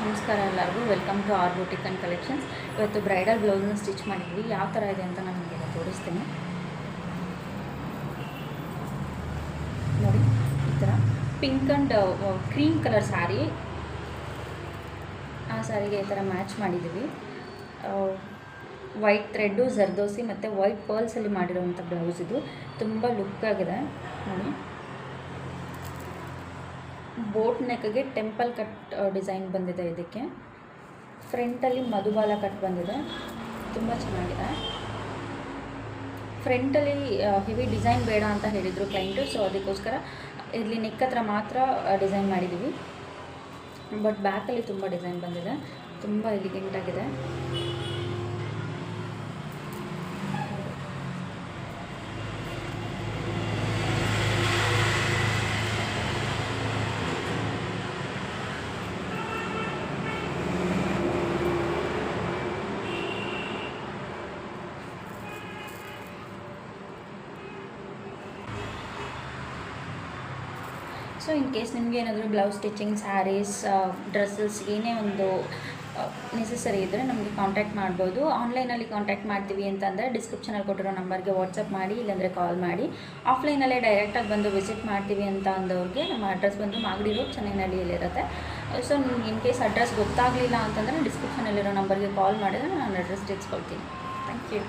ನಮಸ್ಕಾರ ಎಲ್ಲರಿಗೂ. Welcome to our boutique and collections. ಇವತ್ತು ಬ್ರೈಡಲ್ ಬ್ಲೌಸ್ನ ಸ್ಟಿಚ್ ಮಾಡಿದ್ವಿ. ಯಾವ ಥರ ಇದೆ ಅಂತ ನಾನು ನಿಮಗೆ ತೋರಿಸ್ತೀನಿ. ನೋಡಿ, ಈ ಥರ pink and cream colour sari. ಆ ಸ್ಯಾರಿಗೆ ಈ ಥರ ಮ್ಯಾಚ್ ಮಾಡಿದ್ದೀವಿ. ವೈಟ್ ಥ್ರೆಡ್ಡು, ಜರ್ದೋಸಿ ಮತ್ತು ವೈಟ್ ಪರ್ಲ್ಸಲ್ಲಿ ಮಾಡಿರೋವಂಥ ಬ್ಲೌಸ್ ಇದು. ತುಂಬ ಲುಕ್ ಆಗಿದೆ ನೋಡಿ. ಬೋಟ್ ನೆಕ್ಗೆ ಟೆಂಪಲ್ ಕಟ್ ಡಿಸೈನ್ ಬಂದಿದೆ. ಇದಕ್ಕೆ ಫ್ರಂಟಲ್ಲಿ ಮಧುಬಾಲ ಕಟ್ ಬಂದಿದೆ. ತುಂಬ ಚೆನ್ನಾಗಿದೆ. ಫ್ರಂಟಲ್ಲಿ ಹೆವಿ ಡಿಸೈನ್ ಬೇಡ ಅಂತ ಹೇಳಿದರು ಕ್ಲೈಂಟು, ಸೊ ಅದಕ್ಕೋಸ್ಕರ ಇಲ್ಲಿ ನೆಕ್ ಹತ್ರ ಮಾತ್ರ ಡಿಸೈನ್ ಮಾಡಿದ್ದೀವಿ. ಬಟ್ ಬ್ಯಾಕಲ್ಲಿ ತುಂಬ ಡಿಸೈನ್ ಬಂದಿದೆ. ತುಂಬ ಎಲಿಗೆಂಟಾಗಿದೆ. ಸೊ ಇನ್ ಕೇಸ್ ನಿಮಗೆ ಏನಾದರೂ ಬ್ಲೌಸ್ ಸ್ಟಿಚಿಂಗ್, ಸ್ಯಾರೀಸ್, ಡ್ರೆಸ್ಸಸ್ ಏನೇ ಒಂದು ನೆಸೆಸರಿ ಇದ್ದರೆ ನಮಗೆ ಕಾಂಟ್ಯಾಕ್ಟ್ ಮಾಡ್ಬೋದು. ಆನ್ಲೈನಲ್ಲಿ ಕಾಂಟ್ಯಾಕ್ಟ್ ಮಾಡ್ತೀವಿ ಅಂತಂದರೆ ಡಿಸ್ಕ್ರಿಪ್ಷನಲ್ಲಿ ಕೊಟ್ಟಿರೋ ನಂಬರ್ಗೆ ವಾಟ್ಸಪ್ ಮಾಡಿ, ಇಲ್ಲಾಂದರೆ ಕಾಲ್ ಮಾಡಿ. ಆಫ್ಲೈನಲ್ಲೇ ಡೈರೆಕ್ಟಾಗಿ ಬಂದು ವಿಸಿಟ್ ಮಾಡ್ತೀವಿ ಅಂತ ಅಂದವ್ರಿಗೆ ನಮ್ಮ ಅಡ್ರೆಸ್ ಬಂದು ಮಾಗಡಿ ರೋಡ್, ಚೆನ್ನೈನಹಳ್ಳಿಯಲ್ಲಿರುತ್ತೆ. ಸೊ ಇನ್ ಕೇಸ್ ಅಡ್ರೆಸ್ ಗೊತ್ತಾಗಲಿಲ್ಲ ಅಂತಂದರೆ ಡಿಸ್ಕ್ರಿಪ್ಷನಲ್ಲಿರೋ ನಂಬರ್ಗೆ ಕಾಲ್ ಮಾಡಿದರೆ ನಾನು ಅಡ್ರೆಸ್ ತಿಳಿಸ್ಕೊಳ್ತೀನಿ. Thank you.